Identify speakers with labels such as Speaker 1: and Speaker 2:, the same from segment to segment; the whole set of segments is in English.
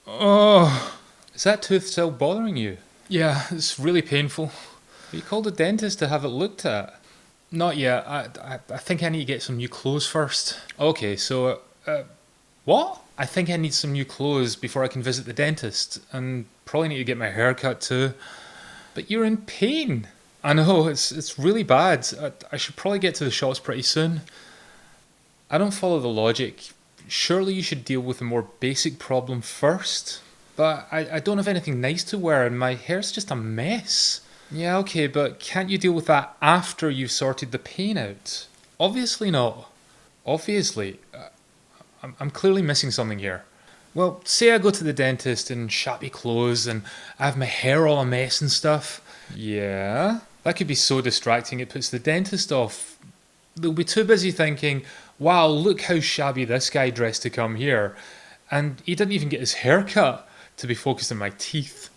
Speaker 1: Oh,
Speaker 2: Is that tooth still bothering you?
Speaker 1: yeah, it's really painful.
Speaker 2: You called a dentist to have it looked at.
Speaker 1: Not yet. I think I need to get some new clothes first.
Speaker 2: Okay, so, what?
Speaker 1: I think I need some new clothes before I can visit the dentist, and probably need to get my hair cut too.
Speaker 2: But you're in pain.
Speaker 1: I know, it's really bad. I should probably get to the shops pretty soon.
Speaker 2: I don't follow the logic. Surely you should deal with the more basic problem first.
Speaker 1: But I don't have anything nice to wear, and my hair's just a mess.
Speaker 2: Yeah, okay, but can't you deal with that after you've sorted the pain out?
Speaker 1: Obviously not.
Speaker 2: Obviously. I'm clearly missing something here.
Speaker 1: Well, say I go to the dentist in shabby clothes and I have my hair all a mess and stuff.
Speaker 2: Yeah?
Speaker 1: That could be so distracting it puts the dentist off. They'll be too busy thinking, wow, look how shabby this guy dressed to come here. And he didn't even get his hair cut to be focused on my teeth.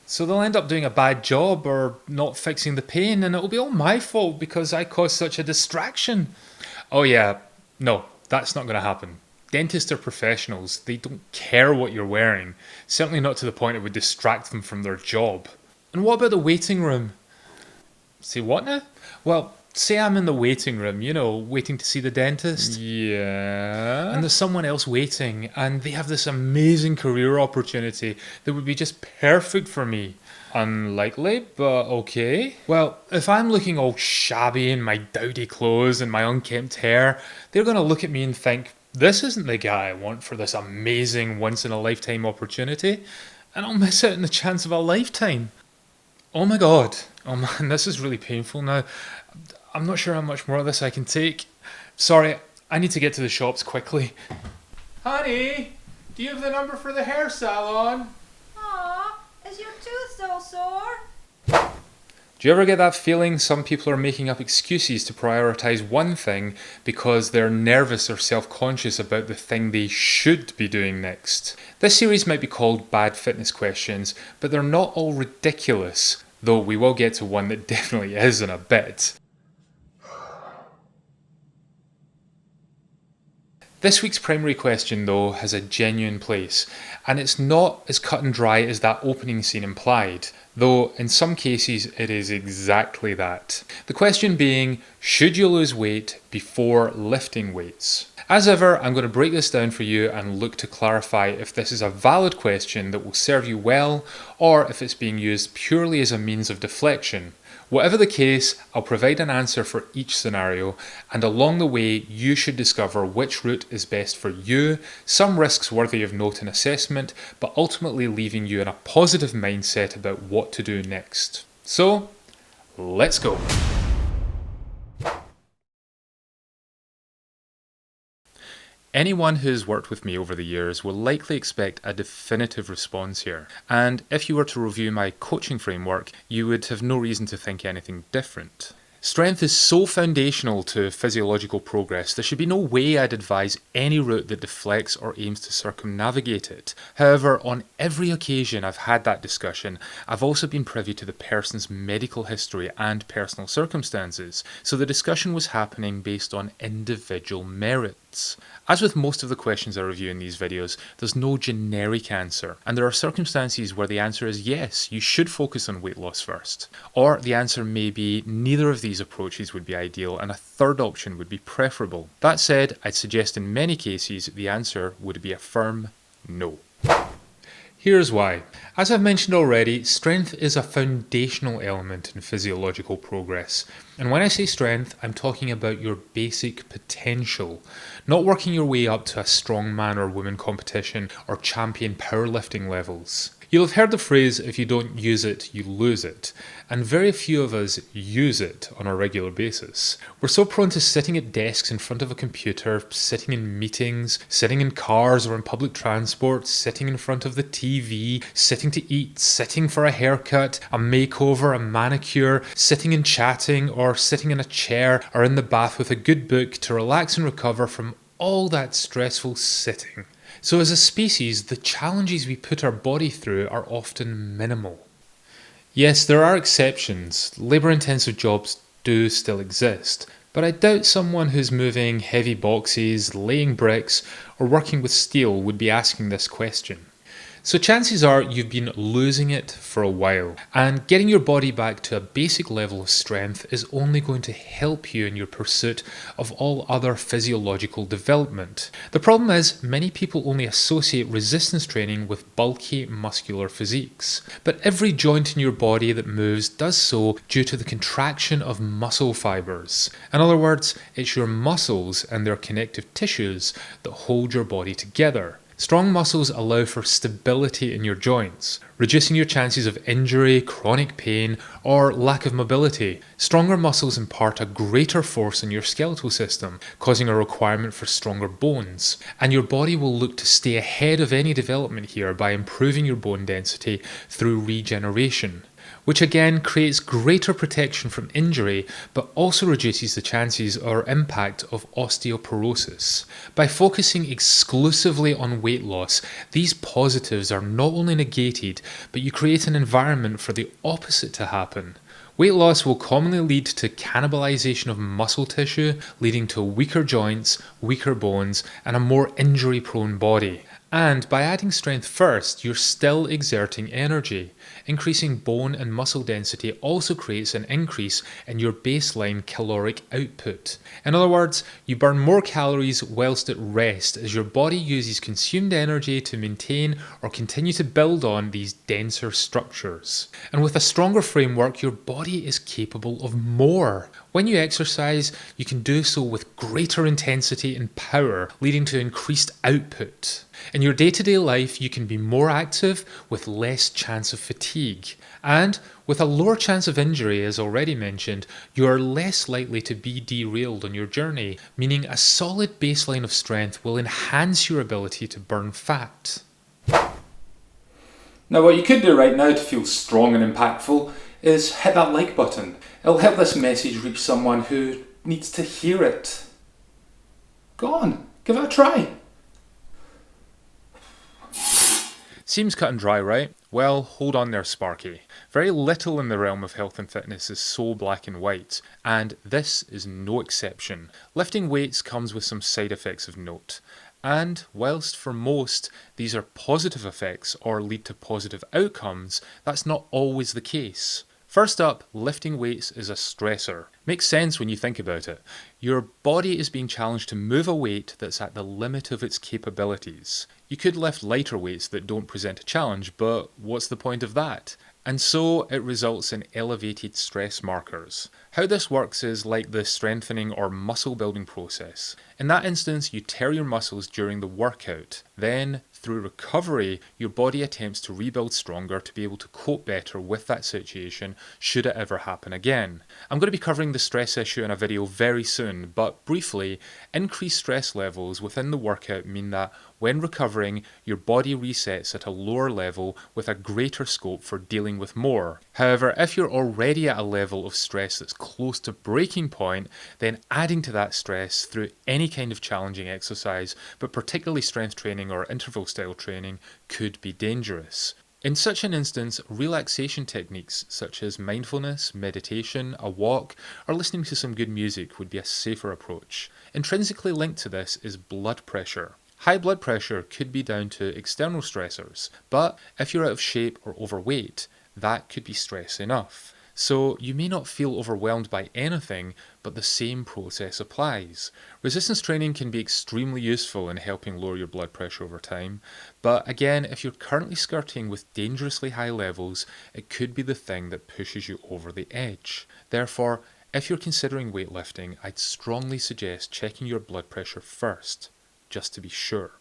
Speaker 1: So they'll end up doing a bad job or not fixing the pain, and it'll be all my fault because I caused such a distraction.
Speaker 2: Oh, yeah. No, that's not going to happen. Dentists are professionals. They don't care what you're wearing. Certainly not to the point it would distract them from their job.
Speaker 1: And what about the waiting room?
Speaker 2: Say what now?
Speaker 1: Well, say I'm in the waiting room, waiting to see the dentist.
Speaker 2: Yeah.
Speaker 1: And there's someone else waiting, and they have this amazing career opportunity that would be just perfect for me.
Speaker 2: Unlikely, but okay.
Speaker 1: Well, if I'm looking all shabby in my dowdy clothes and my unkempt hair, they're going to look at me and think, this isn't the guy I want for this amazing once in a lifetime opportunity, and I'll miss out on the chance of a lifetime. Oh my god. Oh man, this is really painful now. I'm not sure how much more of this I can take. Sorry, I need to get to the shops quickly. Honey, do you have the number for the hair salon?
Speaker 3: Aw, is your tooth still sore?
Speaker 2: Do you ever get that feeling some people are making up excuses to prioritise one thing because they're nervous or self-conscious about the thing they should be doing next? This series might be called Bad Fitness Questions, but they're not all ridiculous, though we will get to one that definitely is in a bit. This week's primary question, though, has a genuine place, and it's not as cut and dry as that opening scene implied, though in some cases it is exactly that. The question being, should you lose weight before lifting weights? As ever, I'm going to break this down for you and look to clarify if this is a valid question that will serve you well, or if it's being used purely as a means of deflection. Whatever the case, I'll provide an answer for each scenario, and along the way you should discover which route is best for you, some risks worthy of note and assessment, but ultimately leaving you in a positive mindset about what to do next. So, let's go. Anyone who's worked with me over the years will likely expect a definitive response here, and if you were to review my coaching framework, you would have no reason to think anything different. Strength is so foundational to physiological progress, there should be no way I'd advise any route that deflects or aims to circumnavigate it. However, on every occasion I've had that discussion, I've also been privy to the person's medical history and personal circumstances, so the discussion was happening based on individual merits. As with most of the questions I review in these videos, there's no generic answer, and there are circumstances where the answer is yes, you should focus on weight loss first. Or the answer may be neither of these approaches would be ideal and a third option would be preferable. That said, I'd suggest in many cases the answer would be a firm no. Here's why. As I've mentioned already, strength is a foundational element in physiological progress. And when I say strength, I'm talking about your basic potential, not working your way up to a strong man or woman competition or champion powerlifting levels. You'll have heard the phrase, if you don't use it, you lose it. And very few of us use it on a regular basis. We're so prone to sitting at desks in front of a computer, sitting in meetings, sitting in cars or in public transport, sitting in front of the TV, sitting to eat, sitting for a haircut, a makeover, a manicure, sitting and chatting, or sitting in a chair or in the bath with a good book to relax and recover from all that stressful sitting. So as a species, the challenges we put our body through are often minimal. Yes, there are exceptions. Labour-intensive jobs do still exist, but I doubt someone who's moving heavy boxes, laying bricks, or working with steel would be asking this question.
Speaker 1: So chances are you've been losing it for a while, and getting your body back to a basic level of strength is only going to help you in your pursuit of all other physiological development. The problem is many people only associate resistance training with bulky muscular physiques, but every joint in your body that moves does so due to the contraction of muscle fibers. In other words, it's your muscles and their connective tissues that hold your body together. Strong muscles allow for stability in your joints, reducing your chances of injury, chronic pain, or lack of mobility. Stronger muscles impart a greater force in your skeletal system, causing a requirement for stronger bones. And your body will look to stay ahead of any development here by improving your bone density through regeneration, which again creates greater protection from injury but also reduces the chances or impact of osteoporosis. By focusing exclusively on weight loss, these positives are not only negated, but you create an environment for the opposite to happen. Weight loss will commonly lead to cannibalization of muscle tissue, leading to weaker joints, weaker bones, and a more injury-prone body. And by adding strength first, you're still exerting energy. Increasing bone and muscle density also creates an increase in your baseline caloric output. In other words, you burn more calories whilst at rest as your body uses consumed energy to maintain or continue to build on these denser structures. And with a stronger framework, your body is capable of more. When you exercise, you can do so with greater intensity and power, leading to increased output. In your day-to-day life, you can be more active with less chance of fatigue. And with a lower chance of injury, as already mentioned, you are less likely to be derailed on your journey, meaning a solid baseline of strength will enhance your ability to burn fat.
Speaker 2: Now what you could do right now to feel strong and impactful is hit that like button. It'll help this message reach someone who needs to hear it. Go on, give it a try.
Speaker 1: Seems cut and dry, right? Well, hold on there, Sparky. Very little in the realm of health and fitness is so black and white, and this is no exception. Lifting weights comes with some side effects of note. And whilst for most these are positive effects or lead to positive outcomes, that's not always the case. First up, lifting weights is a stressor. Makes sense when you think about it. Your body is being challenged to move a weight that's at the limit of its capabilities. You could lift lighter weights that don't present a challenge, but what's the point of that? And so it results in elevated stress markers. How this works is like the strengthening or muscle building process. In that instance, you tear your muscles during the workout. Then, through recovery, your body attempts to rebuild stronger to be able to cope better with that situation should it ever happen again. I'm going to be covering the stress issue in a video very soon, but briefly, increased stress levels within the workout mean that when recovering, your body resets at a lower level with a greater scope for dealing with more. However, if you're already at a level of stress that's close to breaking point, then adding to that stress through any kind of challenging exercise, but particularly strength training or interval style training, could be dangerous. In such an instance, relaxation techniques such as mindfulness, meditation, a walk, or listening to some good music would be a safer approach. Intrinsically linked to this is blood pressure. High blood pressure could be down to external stressors, but if you're out of shape or overweight, that could be stress enough. So you may not feel overwhelmed by anything, but the same process applies. Resistance training can be extremely useful in helping lower your blood pressure over time, but again, if you're currently skirting with dangerously high levels, it could be the thing that pushes you over the edge. Therefore, if you're considering weightlifting, I'd strongly suggest checking your blood pressure first, just to be sure.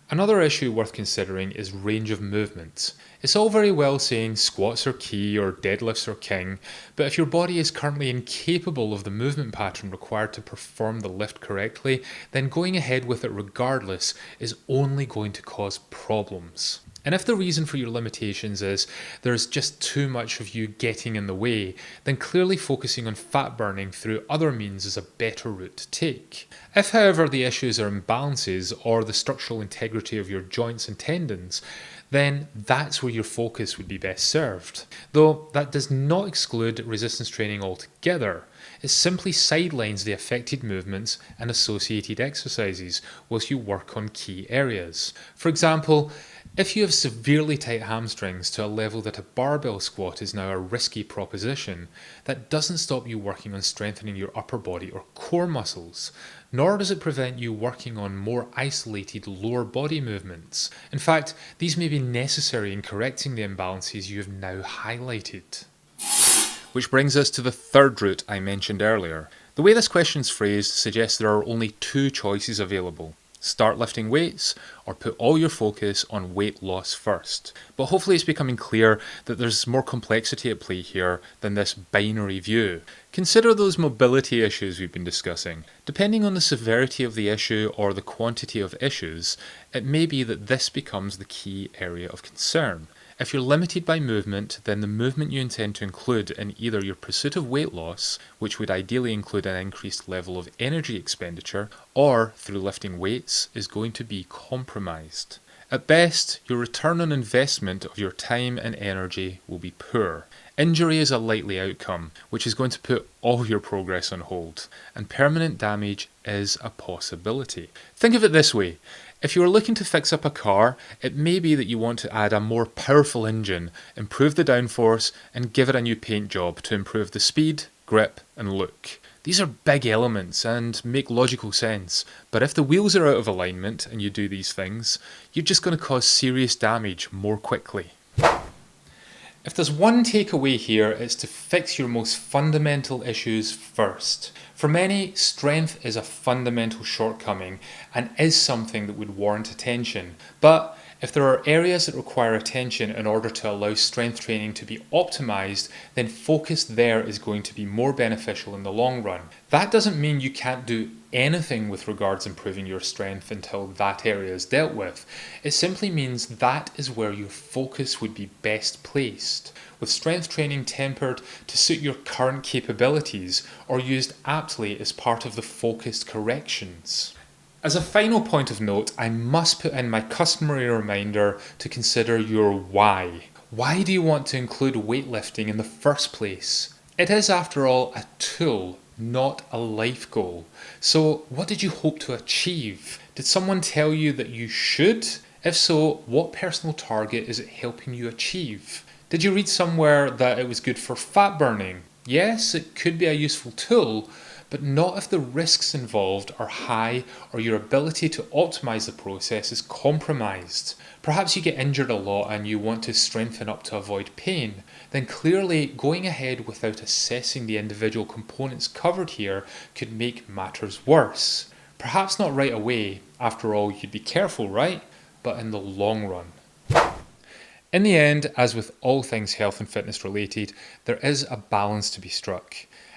Speaker 1: Another issue worth considering is range of movement. It's all very well saying squats are key or deadlifts are king, but if your body is currently incapable of the movement pattern required to perform the lift correctly, then going ahead with it regardless is only going to cause problems. And if the reason for your limitations is there's just too much of you getting in the way, then clearly focusing on fat burning through other means is a better route to take. If, however, the issues are imbalances or the structural integrity of your joints and tendons, then that's where your focus would be best served. Though that does not exclude resistance training altogether. It simply sidelines the affected movements and associated exercises whilst you work on key areas. For example, If you have severely tight hamstrings to a level that a barbell squat is now a risky proposition, that doesn't stop you working on strengthening your upper body or core muscles, nor does it prevent you working on more isolated lower body movements. In fact, these may be necessary in correcting the imbalances you have now highlighted.
Speaker 2: Which brings us to the third route I mentioned earlier. The way this question's phrased suggests there are only two choices available. Start lifting weights, or put all your focus on weight loss first. But hopefully it's becoming clear that there's more complexity at play here than this binary view. Consider those mobility issues we've been discussing. Depending on the severity of the issue or the quantity of issues, it may be that this becomes the key area of concern. If you're limited by movement, then the movement you intend to include in either your pursuit of weight loss, which would ideally include an increased level of energy expenditure, or through lifting weights, is going to be compromised. At best, your return on investment of your time and energy will be poor. Injury is a likely outcome, which is going to put all your progress on hold, and permanent damage is a possibility. Think of it this way. If you are looking to fix up a car, it may be that you want to add a more powerful engine, improve the downforce, and give it a new paint job to improve the speed, grip, and look. These are big elements and make logical sense, but if the wheels are out of alignment and you do these things, you're just going to cause serious damage more quickly. If there's one takeaway here, it's to fix your most fundamental issues first. For many, strength is a fundamental shortcoming and is something that would warrant attention. But if there are areas that require attention in order to allow strength training to be optimized, then focus there is going to be more beneficial in the long run. That doesn't mean you can't do anything with regards improving your strength until that area is dealt with. It simply means that is where your focus would be best placed, with strength training tempered to suit your current capabilities or used aptly as part of the focused corrections. As a final point of note, I must put in my customary reminder to consider your why. Why do you want to include weightlifting in the first place? It is, after all, a tool, not a life goal. So, what did you hope to achieve? Did someone tell you that you should? If so, what personal target is it helping you achieve? Did you read somewhere that it was good for fat burning? Yes, it could be a useful tool, but not if the risks involved are high or your ability to optimize the process is compromised. Perhaps you get injured a lot and you want to strengthen up to avoid pain. Then clearly going ahead without assessing the individual components covered here could make matters worse. Perhaps not right away, after all you'd be careful, right? But in the long run. In the end, as with all things health and fitness related, there is a balance to be struck.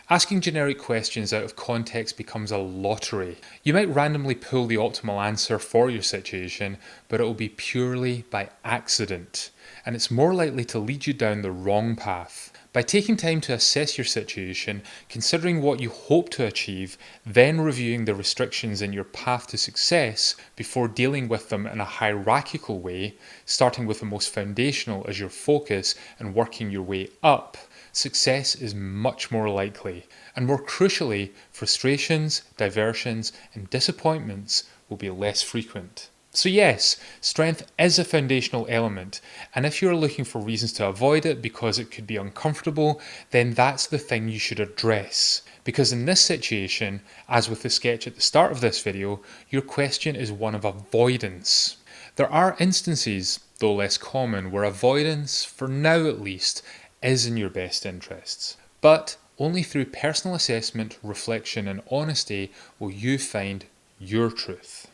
Speaker 2: Asking generic questions out of context becomes a lottery. You might randomly pull the optimal answer for your situation, but it will be purely by accident, and it's more likely to lead you down the wrong path. By taking time to assess your situation, considering what you hope to achieve, then reviewing the restrictions in your path to success before dealing with them in a hierarchical way, starting with the most foundational as your focus and working your way up, success is much more likely, and more crucially, frustrations, diversions, and disappointments will be less frequent. So yes, strength is a foundational element, and if you're looking for reasons to avoid it because it could be uncomfortable, then that's the thing you should address. Because in this situation, as with the sketch at the start of this video, your question is one of avoidance. There are instances, though less common, where avoidance, for now at least, is in your best interests. But only through personal assessment, reflection and honesty will you find your truth.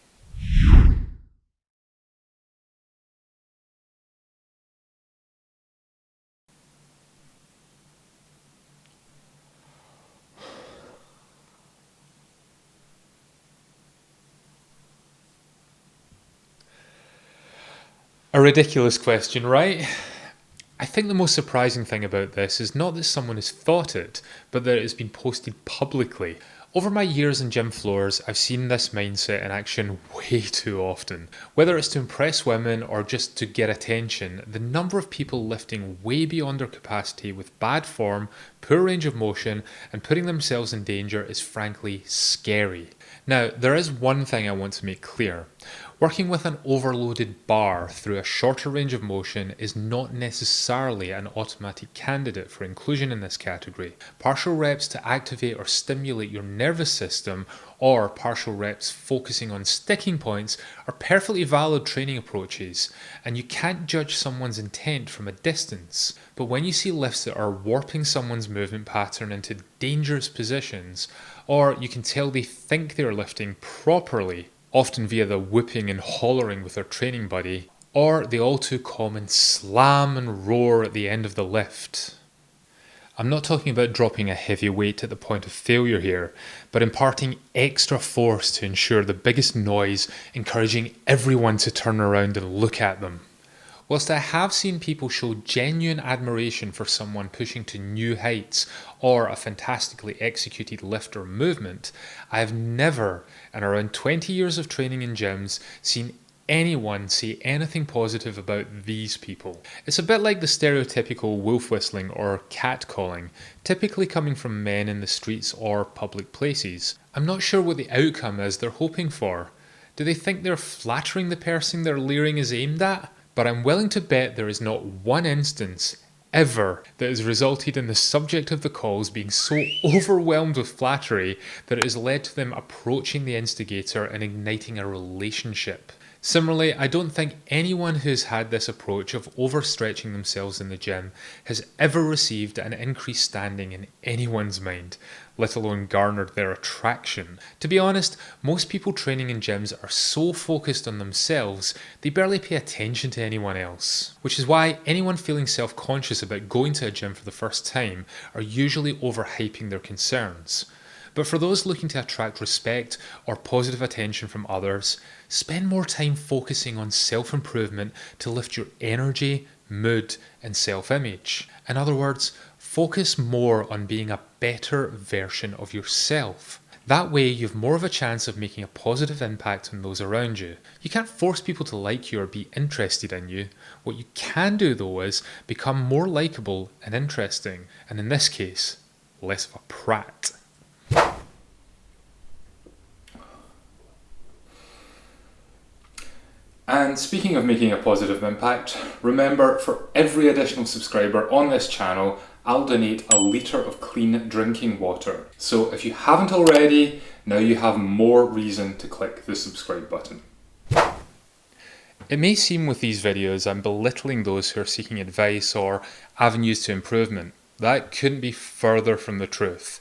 Speaker 2: A ridiculous question, right? I think the most surprising thing about this is not that someone has thought it, but that it has been posted publicly. Over my years in gym floors, I've seen this mindset in action way too often. Whether it's to impress women or just to get attention, the number of people lifting way beyond their capacity with bad form, poor range of motion, and putting themselves in danger is frankly scary. Now, there is one thing I want to make clear.
Speaker 1: Working with an overloaded bar through a shorter range of motion is not necessarily an automatic candidate for inclusion in this category. Partial reps to activate or stimulate your nervous system, or partial reps focusing on sticking points, are perfectly valid training approaches, and you can't judge someone's intent from a distance. But when you see lifts that are warping someone's movement pattern into dangerous positions, or you can tell they think they're lifting properly, often via the whooping and hollering with their training buddy, or the all too common slam and roar at the end of the lift. I'm not talking about dropping a heavy weight at the point of failure here, but imparting extra force to ensure the biggest noise, encouraging everyone to turn around and look at them. Whilst I have seen people show genuine admiration for someone pushing to new heights or a fantastically executed lift or movement, I have never, in around 20 years of training in gyms, seen anyone say anything positive about these people. It's a bit like the stereotypical wolf whistling or cat calling, typically coming from men in the streets or public places. I'm not sure what the outcome is they're hoping for. Do they think they're flattering the person their leering is aimed at? But I'm willing to bet there is not one instance ever that has resulted in the subject of the calls being so overwhelmed with flattery that it has led to them approaching the instigator and igniting a relationship. Similarly, I don't think anyone who's had this approach of overstretching themselves in the gym has ever received an increased standing in anyone's mind, let alone garnered their attraction. To be honest, most people training in gyms are so focused on themselves, they barely pay attention to anyone else. Which is why anyone feeling self-conscious about going to a gym for the first time are usually overhyping their concerns. But for those looking to attract respect or positive attention from others, spend more time focusing on self-improvement to lift your energy, mood, and self-image. In other words, focus more on being a better version of yourself. That way you've more of a chance of making a positive impact on those around you. You can't force people to like you or be interested in you. What you can do though is become more likable and interesting, and in this case, less of a prat.
Speaker 2: And speaking of making a positive impact, remember, for every additional subscriber on this channel, I'll donate a litre of clean drinking water. So if you haven't already, now you have more reason to click the subscribe button.
Speaker 1: It may seem with these videos I'm belittling those who are seeking advice or avenues to improvement. That couldn't be further from the truth.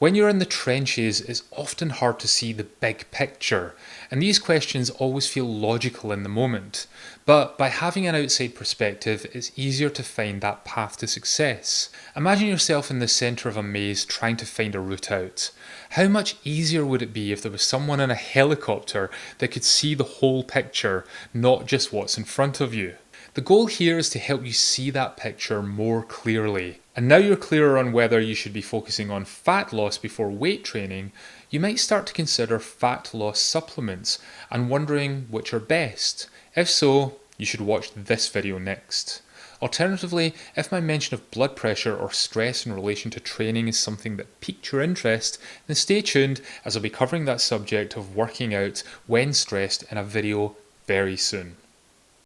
Speaker 1: When you're in the trenches, it's often hard to see the big picture, and these questions always feel logical in the moment. But by having an outside perspective, it's easier to find that path to success. Imagine yourself in the centre of a maze trying to find a route out. How much easier would it be if there was someone in a helicopter that could see the whole picture, not just what's in front of you? The goal here is to help you see that picture more clearly. And now you're clearer on whether you should be focusing on fat loss before weight training, you might start to consider fat loss supplements and wondering which are best. If so, you should watch this video next. Alternatively, if my mention of blood pressure or stress in relation to training is something that piqued your interest, then stay tuned as I'll be covering that subject of working out when stressed in a video very soon.